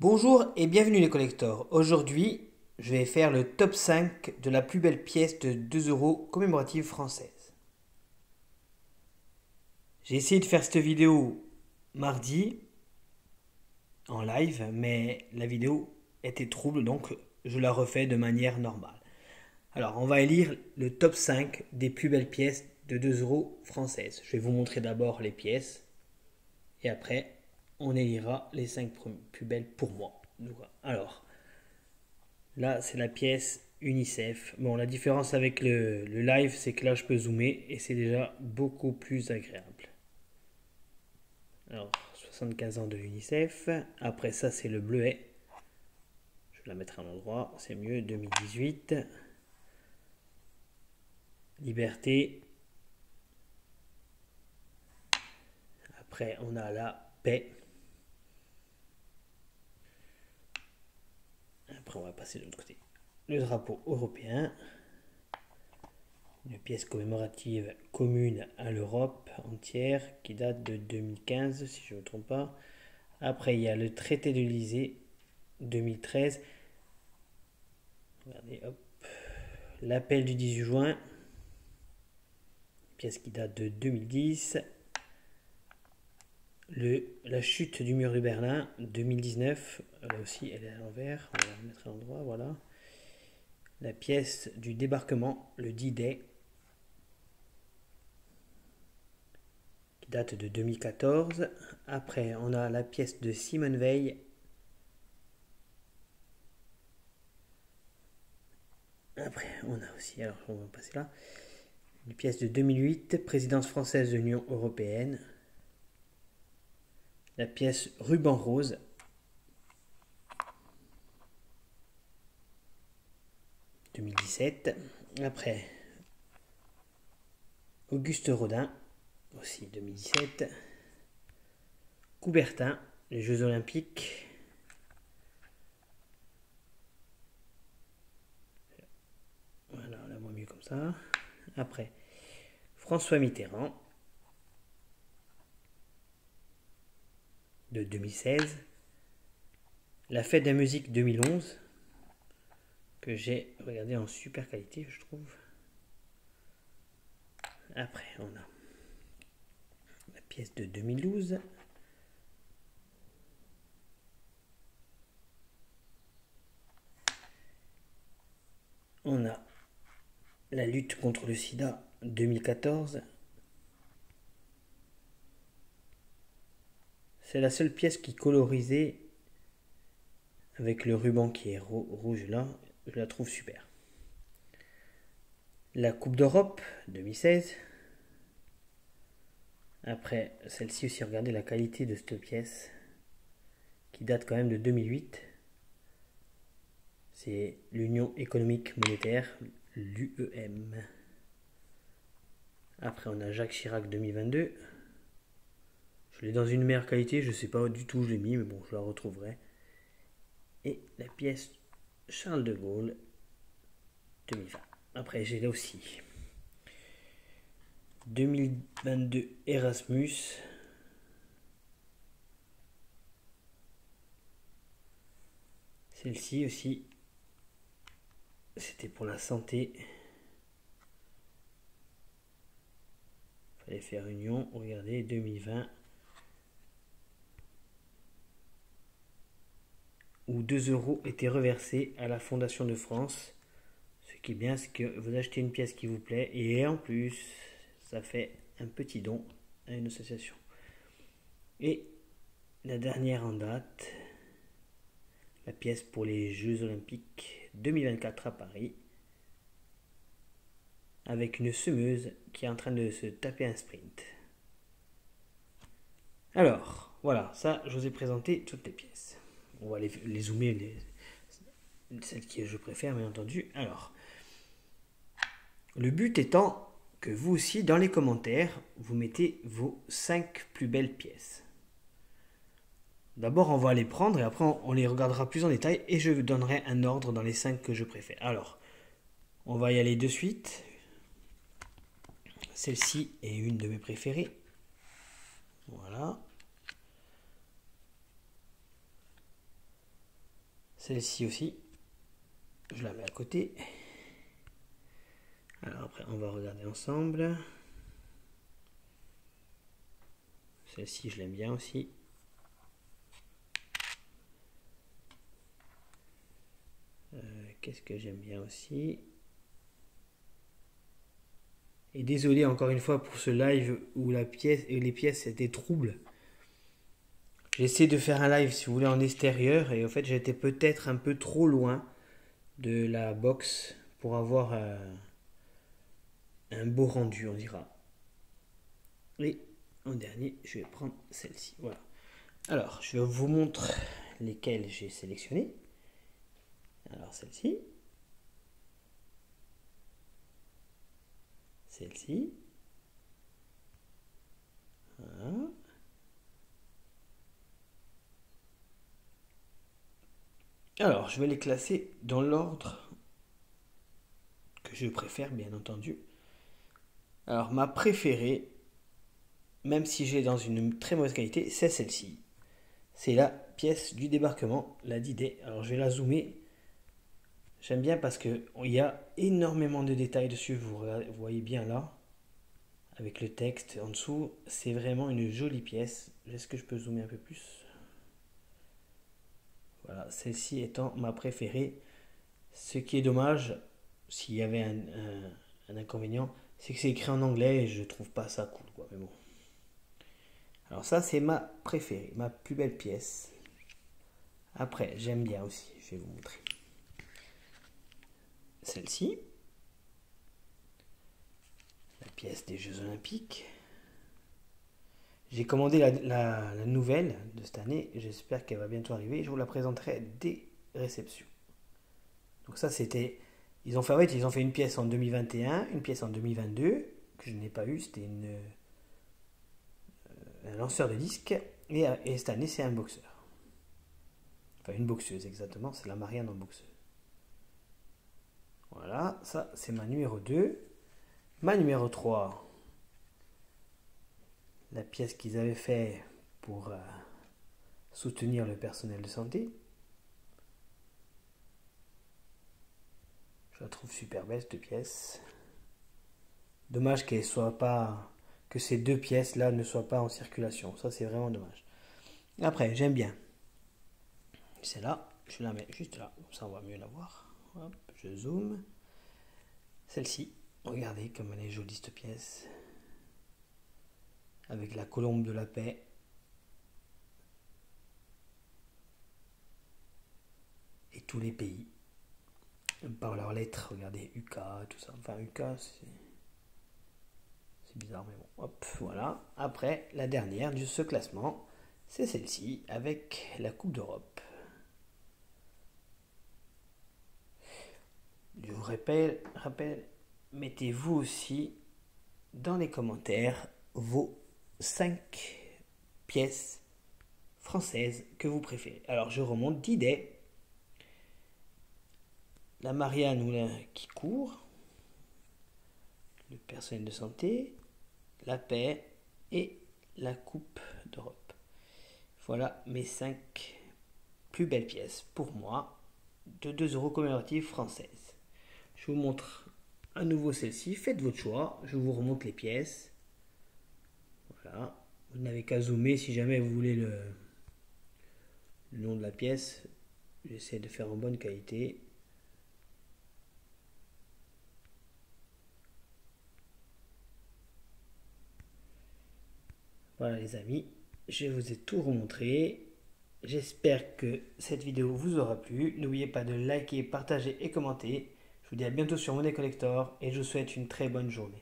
Bonjour et bienvenue les collectors. Aujourd'hui, je vais faire le top 5 de la plus belle pièce de 2 euros commémorative française. J'ai essayé de faire cette vidéo mardi en live, mais la vidéo était trouble, donc je la refais de manière normale. Alors, on va élire le top 5 des plus belles pièces de 2 euros françaises. Je vais vous montrer d'abord les pièces et après, on élira les 5 plus belles pour moi. Alors, là, c'est la pièce UNICEF. Bon, la différence avec le live, c'est que là, je peux zoomer et c'est déjà beaucoup plus agréable. Alors, 75 ans de l'UNICEF. Après ça, c'est le bleuet. Je vais la mettre à l'endroit, c'est mieux. 2018. Liberté. Après, on a la paix. Après, on va passer de l'autre côté. Le drapeau européen. Une pièce commémorative commune à l'Europe entière qui date de 2015, si je ne me trompe pas. Après, il y a le traité de l'Élysée 2013. Regardez, hop. L'appel du 18 juin, pièce qui date de 2010. La chute du mur de Berlin 2019. Là aussi, elle est à l'envers. On va la remettre à l'endroit, voilà. La pièce du débarquement, le D-Day, qui date de 2014. Après, on a la pièce de Simone Veil. Après, on a aussi, alors on va passer là, une pièce de 2008, présidence française de l'Union européenne. La pièce Ruban Rose. « 2017. Après, Auguste Rodin, aussi 2017. Coubertin, les Jeux Olympiques. Voilà, on la voit mieux comme ça. Après, François Mitterrand, de 2016. La fête de la musique 2011, que j'ai regardé en super qualité, je trouve. Après, on a la pièce de 2012. On a la lutte contre le sida 2014. C'est la seule pièce qui est colorisée avec le ruban qui est rouge là. Je la trouve super. La Coupe d'Europe 2016. Après, celle-ci aussi, regardez la qualité de cette pièce qui date quand même de 2008. C'est l'Union économique monétaire, l'UEM. Après, on a Jacques Chirac 2022. Je l'ai dans une meilleure qualité, je ne sais pas du tout où je l'ai mis, mais bon, je la retrouverai. Et la pièce Charles de Gaulle 2020. Après, j'ai là aussi 2022 Erasmus. Celle-ci aussi, c'était pour la santé. Fallait faire union. Regardez, 2020. Où 2 euros étaient reversés à la Fondation de France. Ce qui est bien, c'est que vous achetez une pièce qui vous plaît et en plus, ça fait un petit don à une association. Et la dernière en date, la pièce pour les Jeux Olympiques 2024 à Paris, avec une semeuse qui est en train de se taper un sprint. Alors, voilà, ça, je vous ai présenté toutes les pièces. On va les zoomer, celles que je préfère, bien entendu. Alors, le but étant que vous aussi, dans les commentaires, vous mettez vos 5 plus belles pièces. D'abord, on va les prendre et après, on les regardera plus en détail et je vous donnerai un ordre dans les 5 que je préfère. Alors, on va y aller de suite. Celle-ci est une de mes préférées. Voilà. Celle-ci aussi, je la mets à côté. Alors après, on va regarder ensemble. Celle-ci, je l'aime bien aussi. Qu'est-ce que j'aime bien aussi? Et désolé encore une fois pour ce live où la pièce et les pièces étaient troubles. J'essaie de faire un live si vous voulez en extérieur et en fait j'étais peut-être un peu trop loin de la box pour avoir un beau rendu, on dira. Et en dernier, je vais prendre celle-ci. Voilà. Alors, je vous montre lesquelles j'ai sélectionnées. Alors celle-ci. Celle-ci. Voilà. Alors, je vais les classer dans l'ordre que je préfère, bien entendu. Alors, ma préférée, même si j'ai dans une très mauvaise qualité, c'est celle-ci. C'est la pièce du débarquement, la D-Day. Alors, je vais la zoomer. J'aime bien parce qu'il y a énormément de détails dessus. Vous voyez bien là, avec le texte en dessous. C'est vraiment une jolie pièce. Est-ce que je peux zoomer un peu plus? Voilà, celle-ci étant ma préférée. Ce qui est dommage, s'il y avait un inconvénient, c'est que c'est écrit en anglais et je trouve pas ça cool, quoi. Mais bon. Alors ça, c'est ma préférée, ma plus belle pièce. Après, j'aime bien aussi, je vais vous montrer. Celle-ci, la pièce des Jeux Olympiques. J'ai commandé la nouvelle de cette année, j'espère qu'elle va bientôt arriver. Je vous la présenterai dès réception. Donc ça, c'était... Ils ont fait une pièce en 2021, une pièce en 2022, que je n'ai pas eu, c'était un lanceur de disques, et cette année, c'est un boxeur. Enfin, une boxeuse, exactement, c'est la Marianne en boxeuse. Voilà, ça, c'est ma numéro 2. Ma numéro 3, la pièce qu'ils avaient fait pour soutenir le personnel de santé. Je la trouve super belle cette pièce. Dommage qu'elle soit pas, que ces deux pièces là ne soient pas en circulation. Ça c'est vraiment dommage. Après j'aime bien. Celle-là, je la mets juste là, comme ça on va mieux la voir. Hop, je zoome. Celle-ci, regardez comme elle est jolie cette pièce. Avec la colombe de la paix. Et tous les pays. Par leurs lettres, regardez, UK, tout ça. Enfin, UK, c'est bizarre, mais bon. Hop, voilà. Après, la dernière de ce classement, c'est celle-ci, avec la Coupe d'Europe. Je vous rappelle, mettez-vous aussi dans les commentaires vos 5 pièces françaises que vous préférez. Alors, je remonte d'idées. La Marianne qui court, le personnel de santé, la paix et la Coupe d'Europe. Voilà mes 5 plus belles pièces pour moi de 2 € commémoratifs françaises. Je vous montre à nouveau celle-ci. Faites votre choix. Je vous remonte les pièces. Voilà. Vous n'avez qu'à zoomer si jamais vous voulez le nom de la pièce. J'essaie de faire en bonne qualité. Voilà les amis, je vous ai tout remontré. J'espère que cette vidéo vous aura plu. N'oubliez pas de liker, partager et commenter. Je vous dis à bientôt sur Money Collector et je vous souhaite une très bonne journée.